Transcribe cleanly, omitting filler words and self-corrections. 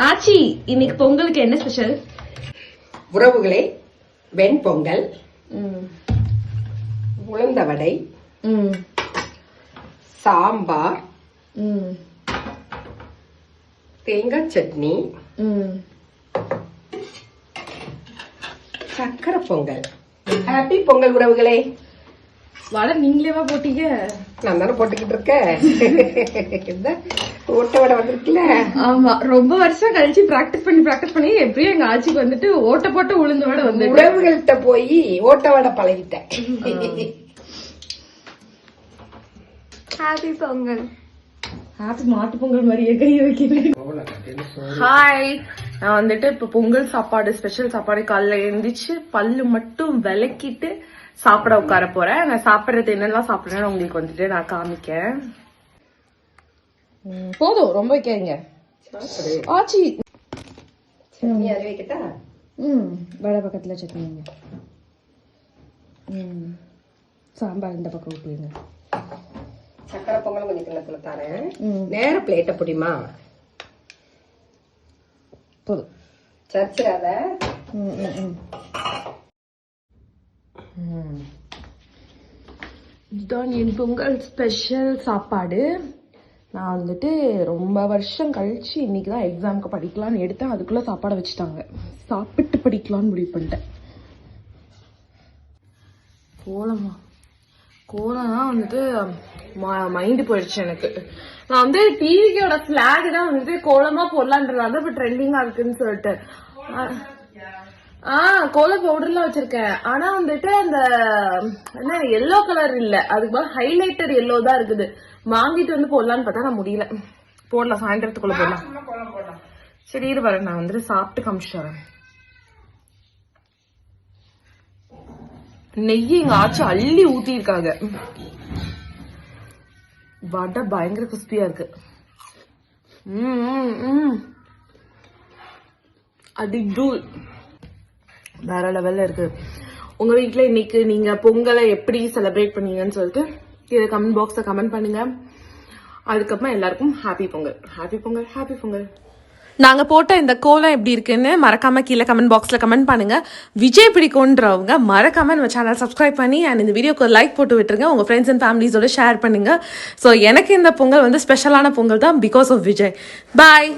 ஆச்சி, இன்னைக்கு பொங்கலுக்கு என்ன ஸ்பெஷல்? உறவுகளே, வெண்பொங்கல், உளுந்த வடை, சாம்பார், தேங்காய் சட்னி, சக்கரை பொங்கல். ஹாப்பி பொங்கல் உறவுகளே. வடை நீங்களேவா போட்டீங்க? நான் தானே போட்டுக்கிட்டு இருக்கேன். ஓட்ட வடை வந்திருக்குல்ல. ஆமா, ரொம்ப வருஷம் கழிச்சு பிராக்டிஸ் பண்ணி எப்படியும் எங்க ஆச்சிக்கு வந்துட்டு ஓட்ட போட்ட உளுந்து வடை வந்து உறவுகள்கிட்ட போய் ஓட்ட வடை பழகிட்டேன். ஹாப்பி பொங்கல். ஹாப்பி மாட்டு பொங்கல் மாதிரியே கை வைக்கிறேன். ஹாய், நான் வந்துட்டு இப்ப பொங்கல் சாப்பாடு, ஸ்பெஷல் சாப்பாடு காலைல எழுந்திரிச்சு பல்லு மட்டும் விளக்கிட்டு சாப்பிட உட்கார போறேன். நான் சாப்பிடுறது என்னெல்லாம் சாப்பிடுறேன்னு உங்களுக்கு வந்துட்டு நான் காமிக்கேன். போதும், ரொம்ப வைக்காதீங்க ஆச்சி. சட்னி அது வைக்கட்டா? வடை பக்கத்துல சட்னி, சாம்பார் இந்த பக்கம் ஊற்றுவீங்க. சக்கரை பொங்கல் கொஞ்சம் கிண்ணத்துல தரேன். நேர பிளேட்ட பிடிமா? போதும், சர்ச்சிடாத. இதுதான் என் பொங்கல் ஸ்பெஷல் சாப்பாடு. நான் வந்துட்டு ரொம்ப வருஷம் கழிச்சு இன்னைக்குதான் எக்ஸாமுக்கு படிக்கலான்னு எடுத்தேன். அதுக்குள்ள சாப்பாடை வச்சுட்டாங்க. சாப்பிட்டு படிக்கலான்னு முடிவு பண்ணிட்டேன். கோலம்னா வந்துட்டு மைண்டு போயிடுச்சு எனக்கு. நான் வந்து டிவிக்கோட பிளாக் தான் வந்துட்டு கோலமா போடலான்றதால இப்ப ட்ரெண்டிங்கா இருக்குன்னு சொல்லிட்டு கோலம் பவுடர்லாம் வச்சிருக்கேன். ஆனா வந்துட்டு அந்த என்ன எல்லோ கலர் இல்ல, அதுக்கு பதில் ஹைலைட்டர் எல்லோ தான் இருக்குது. வாங்கிட்டு வந்து போடலான்னு பார்த்தா நான் முடியல. போடலாம், சாயந்தரத்துக்குள்ள போடலாம். சரி இரு வரேன், நான் வந்துட்டு சாப்பிட்டு காமிச்சிட்டு வரேன். நெய் எங்க ஆச்சு அள்ளி ஊத்தி இருக்காங்க. வடை பயங்கர கிறிஸ்பியா இருக்கு. அது தூள் வேற லெவல்ல இருக்கு. உங்க வீட்டுல இன்னைக்கு நீங்க பொங்கலை எப்படி செலிப்ரேட் பண்ணீங்கன்னு சொல்லிட்டு கீழே கமெண்ட் பாக்ஸ்ல கமெண்ட் பண்ணுங்க. அதுக்கப்புறம் எல்லாருக்கும் happy Pongal, happy Pongal, happy Pongal. நாங்க போட்ட இந்த கோலம் எப்படி இருக்குன்னு மறக்காம கீழே கமெண்ட் பாக்ஸ்ல கமெண்ட் பண்ணுங்க. விஜய் பிடிக்கும்ன்றவங்க மறக்காம நம்ம சேனல் சப்ஸ்கிரைப் பண்ணி அண்ட் இந்த வீடியோக்கு ஒரு லைக் போட்டு விட்டுருங்க. உங்க ஃப்ரெண்ட்ஸ் அண்ட் ஃபேமிலிஸோட ஷேர் பண்ணுங்க. ஸோ எனக்கு இந்த பொங்கல் வந்து ஸ்பெஷலான பொங்கல் தான், பிகாஸ் ஆஃப் விஜய். பாய்.